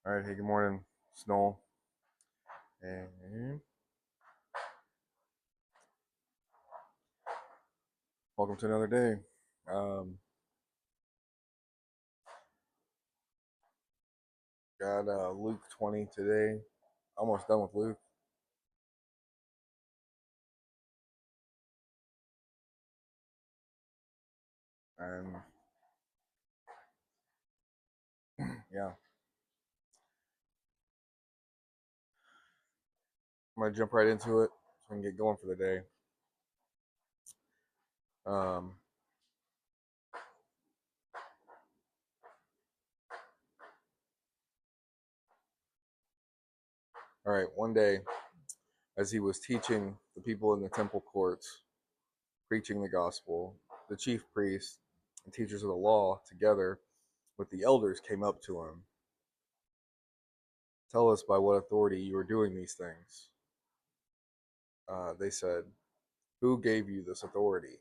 All right, hey, good morning, Snow. And welcome to another day. Um, got Luke 20 today. Almost done with Luke. And yeah, I'm going to jump right into it so I can get going for the day. Um, all right, one day, as he was teaching the people in the temple courts, preaching the gospel, the chief priests and teachers of the law, together with the elders, came up to him. Tell us by what authority you are doing these things. They said, who gave you this authority?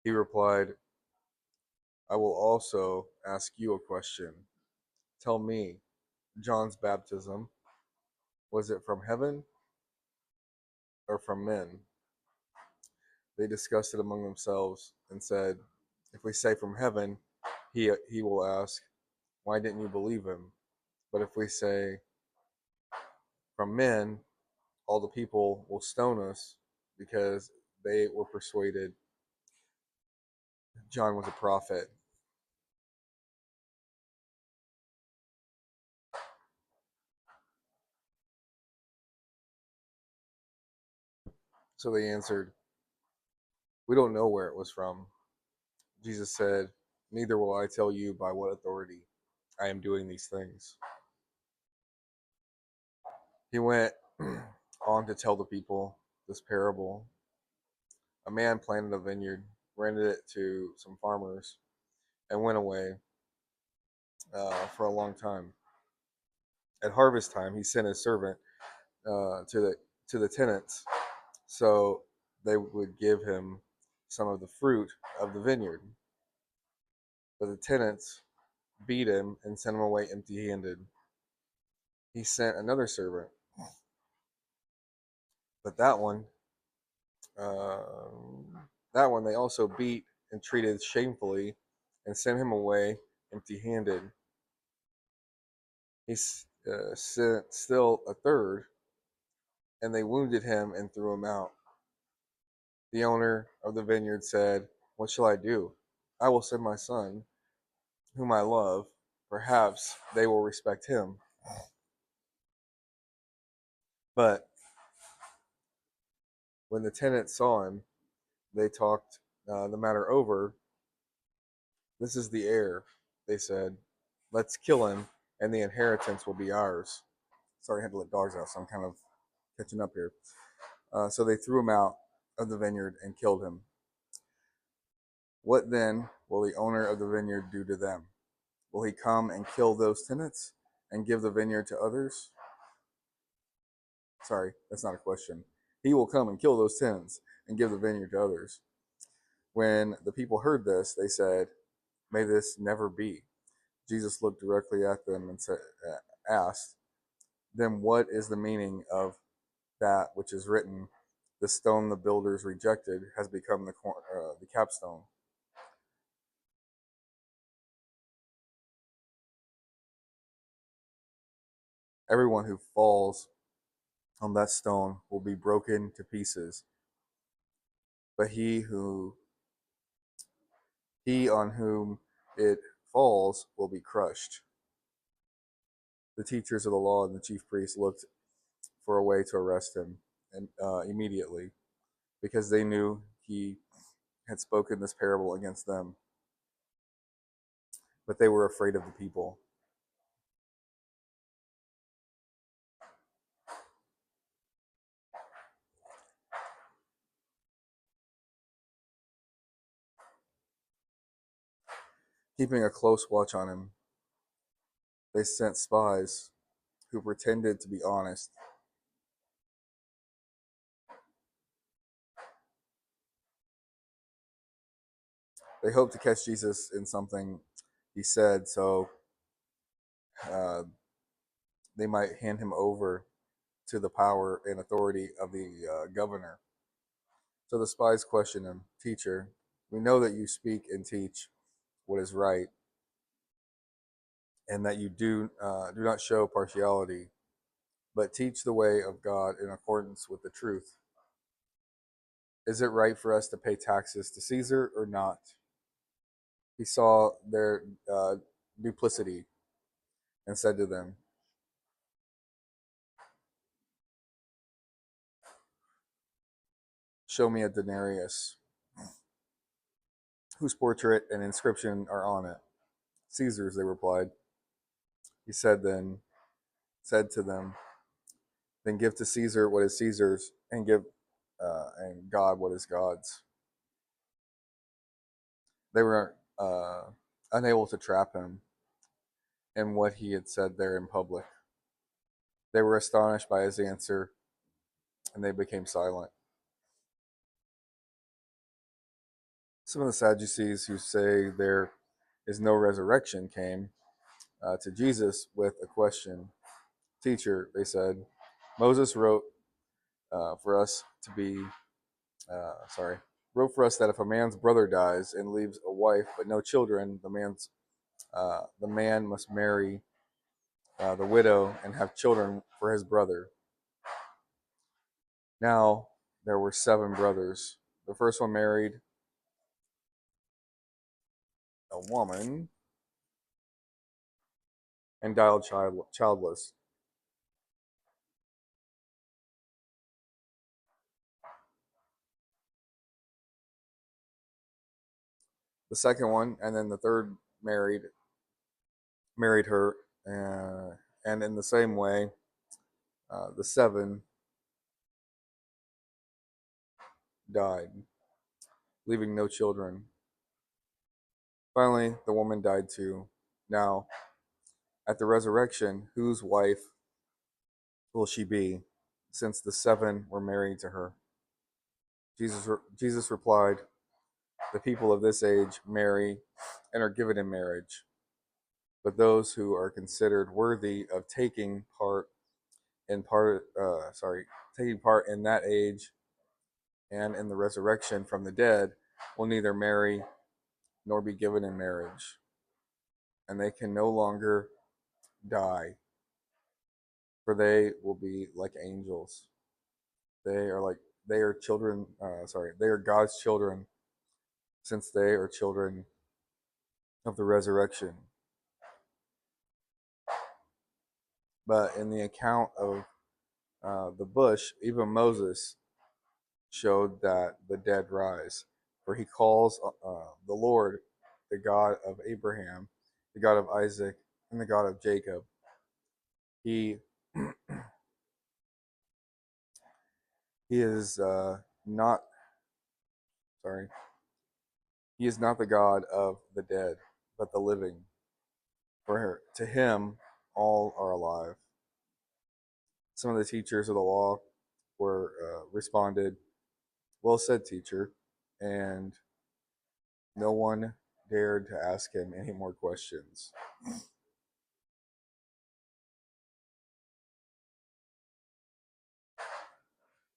He replied, I will also ask you a question. Tell me, John's baptism, was it from heaven or from men? They discussed it among themselves and said, if we say from heaven, he will ask, why didn't you believe him? But if we say from men, all the people will stone us because they were persuaded John was a prophet. So they answered, we don't know where it was from. Jesus said, neither will I tell you by what authority I am doing these things. He went on to tell the people this parable. A man planted a vineyard, rented it to some farmers, and went away for a long time. At harvest time, he sent his servant to the tenants so they would give him some of the fruit of the vineyard. But the tenants beat him and sent him away empty-handed. He sent another servant, but that one they also beat and treated shamefully and sent him away empty-handed. He sent still a third, and they wounded him and threw him out. The owner of the vineyard said, what shall I do? I will send my son, whom I love. Perhaps they will respect him. But when the tenants saw him, they talked the matter over. This is the heir, they said. Let's kill him, and the inheritance will be ours. Sorry, I had to let dogs out, so I'm kind of catching up here. So they threw him out of the vineyard and killed him. What then will the owner of the vineyard do to them? Will he come and kill those tenants and give the vineyard to others? Sorry, that's not a question. He will come and kill those tenants and give the vineyard to others. When the people heard this, they said, may this never be. Jesus looked directly at them and asked, then what is the meaning of that which is written, the stone the builders rejected has become the capstone? Everyone who falls on that stone will be broken to pieces, but he on whom it falls will be crushed. The teachers of the law and the chief priests looked for a way to arrest him and immediately, because they knew he had spoken this parable against them, but they were afraid of the people. Keeping a close watch on him, they sent spies who pretended to be honest. They hoped to catch Jesus in something he said, so uh, they might hand him over to the power and authority of the governor. So the spies questioned him, "Teacher, we know that you speak and teach what is right, and that you do not show partiality, but teach the way of God in accordance with the truth. Is it right for us to pay taxes to Caesar or not?" He saw their duplicity and said to them, "Show me a denarius. Whose portrait and inscription are on it?" "Caesar's," they replied. He said to them, "Then give to Caesar what is Caesar's, and give and God what is God's." They were unable to trap him in what he had said there in public. They were astonished by his answer, and they became silent. Some of the Sadducees, who say there is no resurrection, came to Jesus with a question. "Teacher," they said, "Moses for us to be sorry wrote for us that if a man's brother dies and leaves a wife but no children, the man must marry the widow and have children for his brother. Now there were 7 brothers. The first one married a woman and died childless. The second one, and then the third married her, and in the same way, the 7 died, leaving no children. Finally, the woman died too. Now, at the resurrection, whose wife will she be, since the 7 were married to her?" Jesus replied, "The people of this age marry and are given in marriage, but those who are considered worthy of taking part in that age and in the resurrection from the dead will neither marry nor be given in marriage, and they can no longer die, for they will be like angels. They are like they are children. They are God's children, since they are children of the resurrection." But in the account of the bush, even Moses showed that the dead rise, for he calls the Lord the God of Abraham, the God of Isaac, and the God of Jacob. He he is not sorry. He is not the God of the dead, but the living. For to him all are alive. Some of the teachers of the law were responded, "Well said, teacher," and no one dared to ask him any more questions.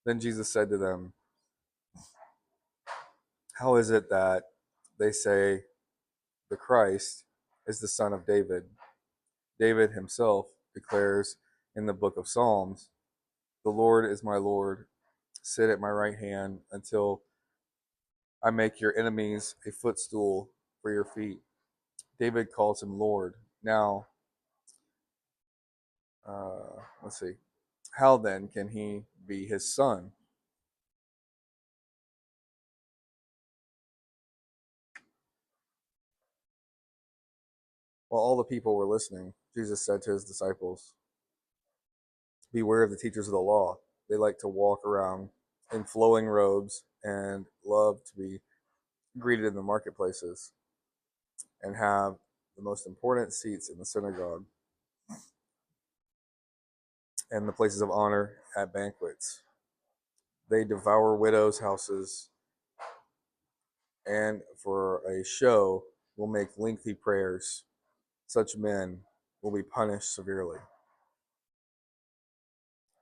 Then Jesus said to them, "How is it that they say the Christ is the son of David? David himself declares in the book of Psalms, 'The Lord is my Lord. Sit at my right hand until I make your enemies a footstool for your feet.' David calls him Lord. Now, let's see. How then can he be his son?" While all the people were listening, Jesus said to his disciples, "Beware of the teachers of the law. They like to walk around in flowing robes and love to be greeted in the marketplaces and have the most important seats in the synagogue and the places of honor at banquets. They devour widows' houses and for a show will make lengthy prayers. Such men will be punished severely.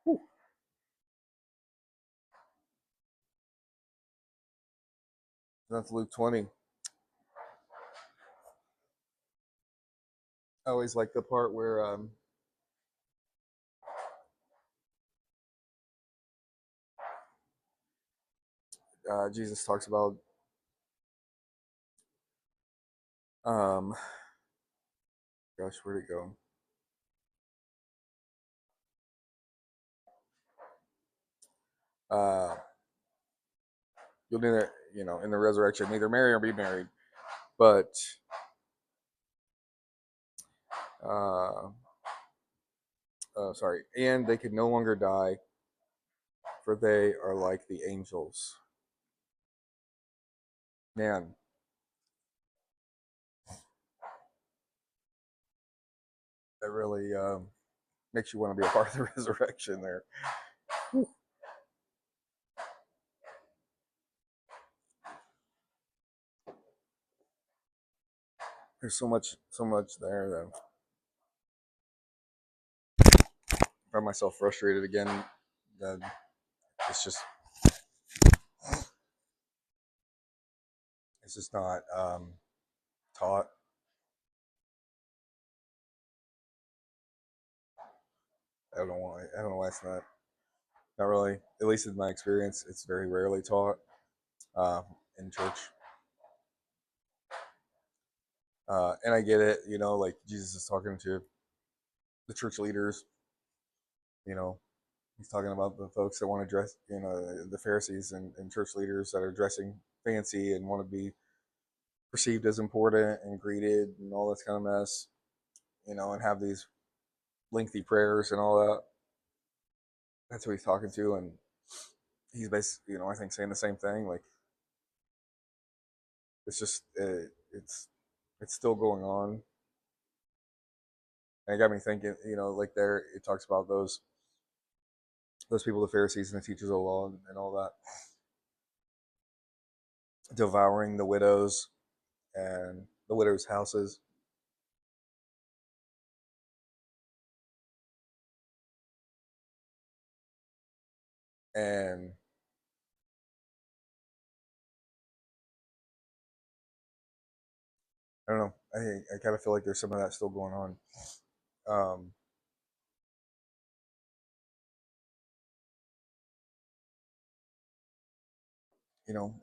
Whew. That's Luke 20. I always like the part where Jesus talks about um, gosh, where'd it go? Uh, you'll neither, in the resurrection, neither marry or be married, but uh, sorry, and they could no longer die, for they are like the angels. Man, that really makes you want to be a part of the resurrection there. There's so much there that I find myself frustrated again. That it's just not taught. I don't know why. I don't know why it's not really. At least in my experience, it's very rarely taught uh, in church. And I get it. Like Jesus is talking to the church leaders. You know, he's talking about the folks that want to dress. The Pharisees and church leaders that are dressing fancy and want to be perceived as important and greeted and all this kind of mess. And have these lengthy prayers and all that. That's who he's talking to, and he's basically, I think, saying the same thing. Like it's just it's still going on, and it got me thinking. Like there, it talks about those people, the Pharisees and the teachers of the law, and all that, devouring the widows and the widows' houses, and I don't know. I kind of feel like there's some of that still going on. Um,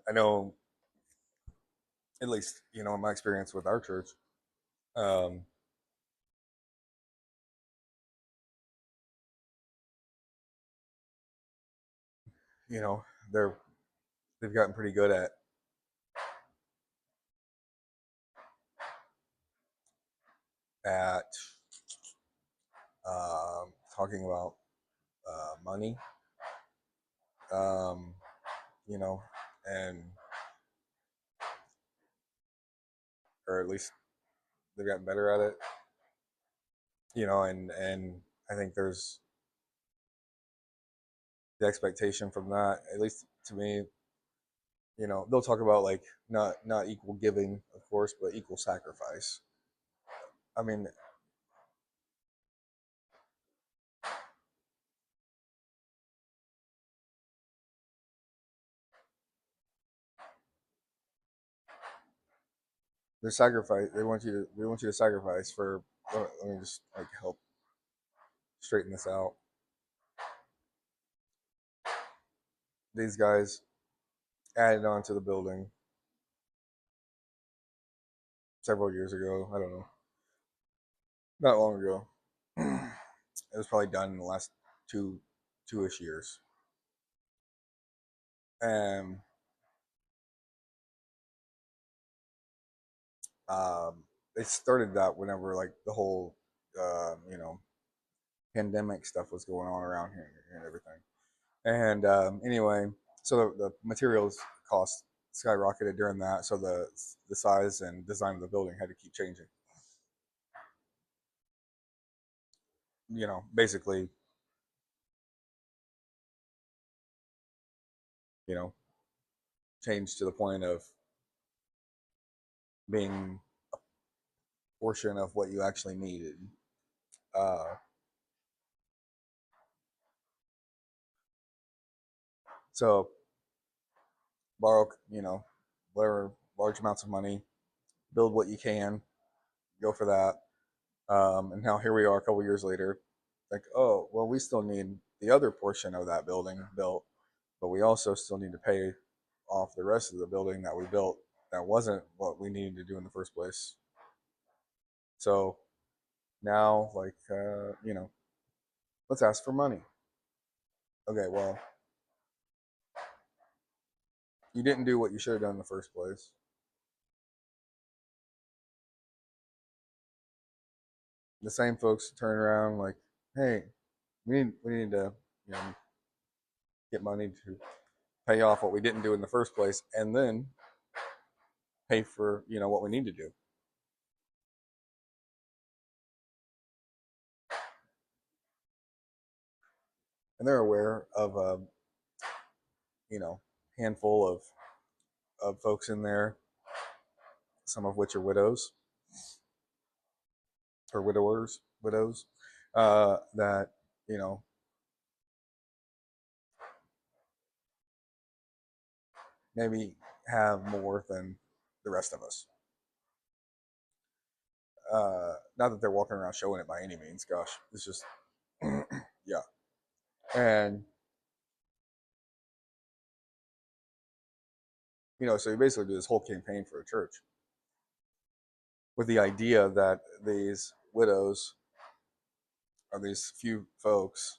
I know at least in my experience with our church. Um, you know, they've gotten pretty good at talking about money, um, you know, and or at least they've gotten better at it, and I think there's the expectation from that, at least to me. They'll talk about like not equal giving, of course, but equal sacrifice. I mean, they sacrifice. They want you to sacrifice for. Let me just like help straighten this out. These guys added on to the building several years ago. I don't know, not long ago. It was probably done in the last two-ish years, and they started that whenever like the whole pandemic stuff was going on around here and everything. And anyway, so the materials cost skyrocketed during that, so the size and design of the building had to keep changing. Basically, you know, changed to the point of being a portion of what you actually needed. Uh, so borrow, whatever large amounts of money, build what you can, go for that. And now here we are a couple years later, like, oh, well, we still need the other portion of that building built, but we also still need to pay off the rest of the building that we built that wasn't what we needed to do in the first place. So now, like, let's ask for money. Okay, well, you didn't do what you should have done in the first place. The same folks turn around like, hey, we need to, you know get money to pay off what we didn't do in the first place, and then pay for what we need to do. And they're aware of a handful of folks in there, some of which are widows or widows, that you know maybe have more than the rest of us. Not that they're walking around showing it by any means. Gosh, it's just yeah. And so you basically do this whole campaign for a church with the idea that these widows or these few folks,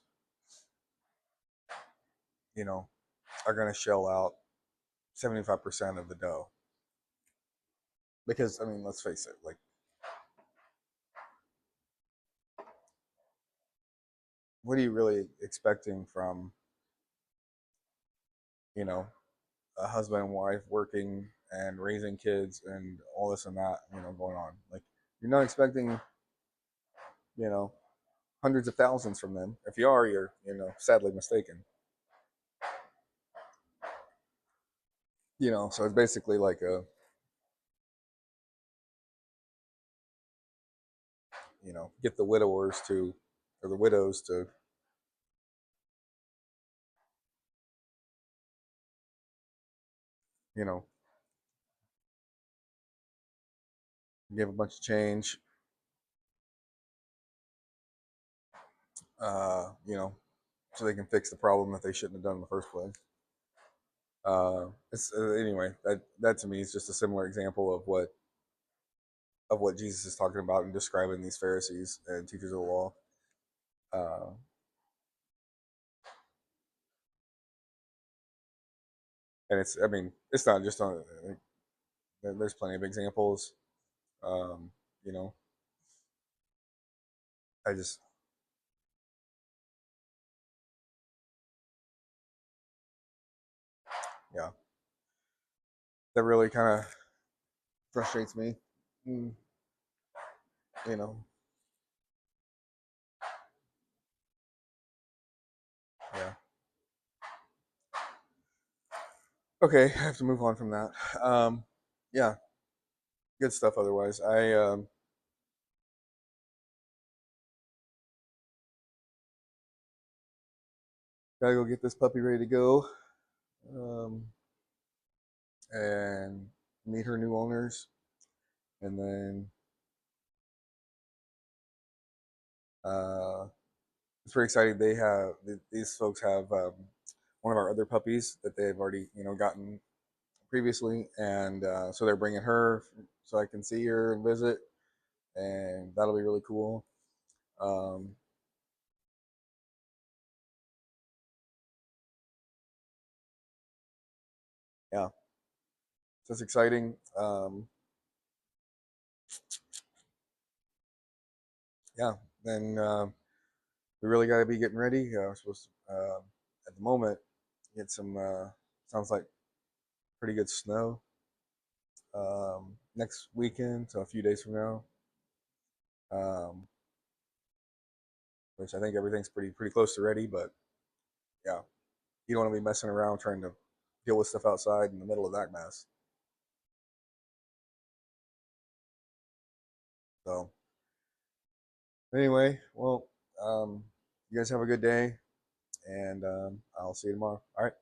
you know, are going to shell out 75% of the dough. Because I mean, let's face it, like, what are you really expecting from you know a husband and wife working and raising kids and all this and that going on? Like, you're not expecting you know hundreds of thousands from them. If you are, you're sadly mistaken. So it's basically like a get the widowers to or the widows to you know give a bunch of change, so they can fix the problem that they shouldn't have done in the first place. Anyway, that to me is just a similar example of what Jesus is talking about and describing these Pharisees and teachers of the law. Uh, and I mean, it's not just on. There's plenty of examples. Um, you know, I just, yeah, that really kind of frustrates me. Mm, you know, yeah. Okay, I have to move on from that. Yeah, good stuff. Otherwise, I gotta go get this puppy ready to go, um, and meet her new owners, and then it's pretty exciting. These folks have one of our other puppies that they've already gotten previously, and so they're bringing her so I can see her and visit, and that'll be really cool. Um, yeah, so it's exciting. Yeah, then we really got to be getting ready. We're supposed to, at the moment, get some sounds like pretty good snow next weekend, so a few days from now. Um, which I think everything's pretty close to ready, but yeah, you don't want to be messing around trying to deal with stuff outside in the middle of that mess. So Anyway, well, you guys have a good day, and I'll see you tomorrow. All right.